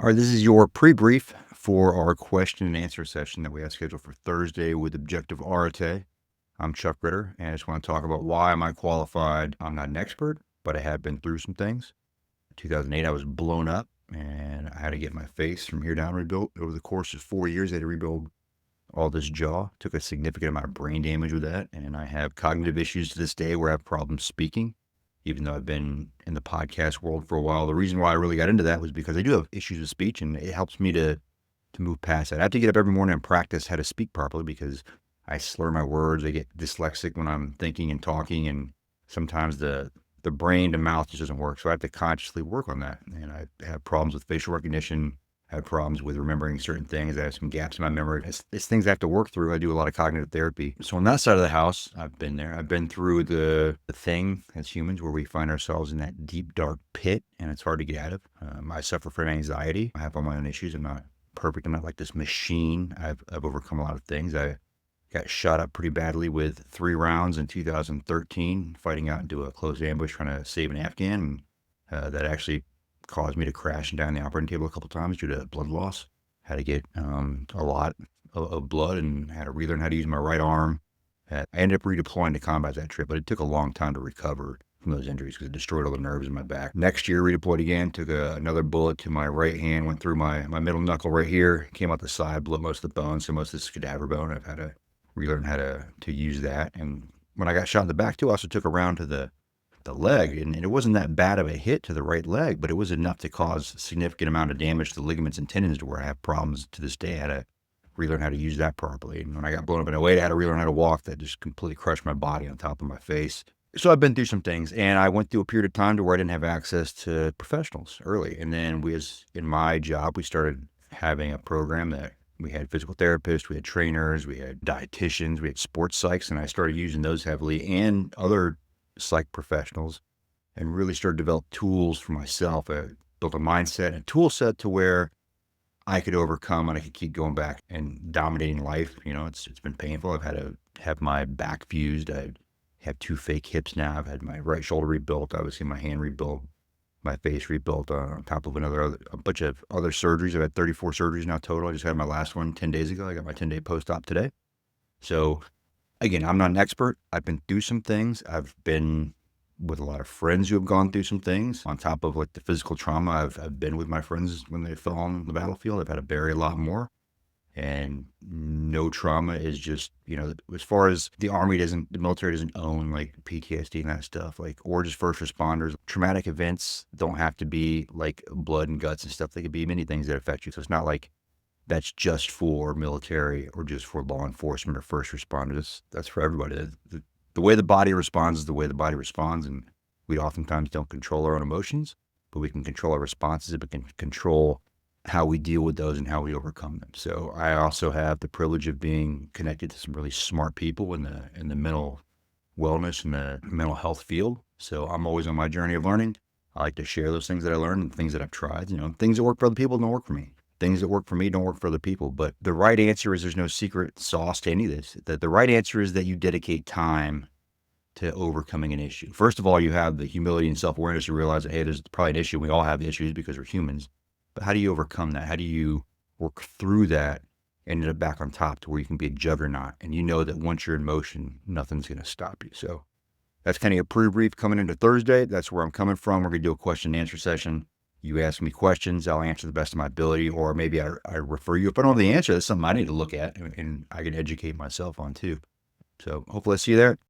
All right, this is your pre-brief for our question and answer session that we have scheduled for Thursday with Objective Arete. I'm Chuck Ritter, and I just want to talk about why am I qualified. I'm not an expert, but I have been through some things. In 2008, I was blown up, and I had to get my face from here down rebuilt. Over the course of 4 years, I had to rebuild all this jaw. Took a significant amount of brain damage with that, and I have cognitive issues to this day where I have problems speaking even though I've been in the podcast world for a while. The reason why I really got into that was because I do have issues with speech, and it helps me to move past that. I have to get up every morning and practice how to speak properly because I slur my words. I get dyslexic when I'm thinking and talking, and sometimes the brain to mouth just doesn't work. So I have to consciously work on that. And I have problems with facial recognition. I have problems with remembering certain things. I have some gaps in my memory. It's things I have to work through. I do a lot of cognitive therapy. So on that side of the house, I've been there. I've been through the thing as humans where we find ourselves in that deep, dark pit, and it's hard to get out of. I suffer from anxiety. I have all my own issues. I'm not perfect. I'm not like this machine. I've overcome a lot of things. I got shot up pretty badly with 3 rounds in 2013, fighting out into a close ambush trying to save an Afghan. That actually caused me to crash and die on the operating table a couple times due to blood loss. Had to get a lot of blood and had to relearn how to use my right arm. I ended up redeploying to combat that trip, but it took a long time to recover from those injuries because it destroyed all the nerves in my back. Next year, redeployed again, took another bullet to my right hand, went through my middle knuckle right here, came out the side, blew up most of the bone, so most of this cadaver bone. I've had to relearn how to use that. And when I got shot in the back too, I also took a round to the leg, and it wasn't that bad of a hit to the right leg, but it was enough to cause a significant amount of damage to the ligaments and tendons to where I have problems to this day. I had to relearn how to use that properly. And when I got blown up in '08, I had to relearn how to walk. That just completely crushed my body on top of my face. So I've been through some things, and I went through a period of time to where I didn't have access to professionals early. And then in my job, we started having a program that we had physical therapists, we had trainers, we had dietitians, we had sports psychs, and I started using those heavily and other psych professionals and really started to develop tools for myself. I built a mindset and tool set to where I could overcome and I could keep going back and dominating life. It's been painful. I've had to have my back fused. I have 2 fake hips now. I've had my right shoulder rebuilt, obviously my hand rebuilt, my face rebuilt on top of a bunch of other surgeries. I've had 34 surgeries now total. I just had my last one 10 days ago. I got my 10-day post-op today. So again, I'm not an expert. I've been through some things. I've been with a lot of friends who have gone through some things. On top of like the physical trauma, I've been with my friends when they fell on the battlefield. I've had to bury a lot more. And no trauma is just, as far as the military doesn't own like PTSD and that stuff, or just first responders. Traumatic events don't have to be like blood and guts and stuff. They could be many things that affect you. So it's not like that's just for military or just for law enforcement or first responders. That's for everybody. The way the body responds is the way the body responds, and we oftentimes don't control our own emotions, but we can control our responses, but can control how we deal with those and how we overcome them. So I also have the privilege of being connected to some really smart people in the mental wellness and the mental health field. So I'm always on my journey of learning. I like to share those things that I learned and things that I've tried. Things that work for other people don't work for me. Things that work for me don't work for other people. But the right answer is there's no secret sauce to any of this. The right answer is that you dedicate time to overcoming an issue. First of all, you have the humility and self-awareness to realize that, hey, there's probably an issue. We all have issues because we're humans. But how do you overcome that? How do you work through that and end up back on top to where you can be a juggernaut? And you know that once you're in motion, nothing's going to stop you. So that's kind of a pre-brief coming into Thursday. That's where I'm coming from. We're going to do a question and answer session. You ask me questions, I'll answer the best of my ability, or maybe I refer you. If I don't know the answer, that's something I need to look at and I can educate myself on too. So hopefully I see you there.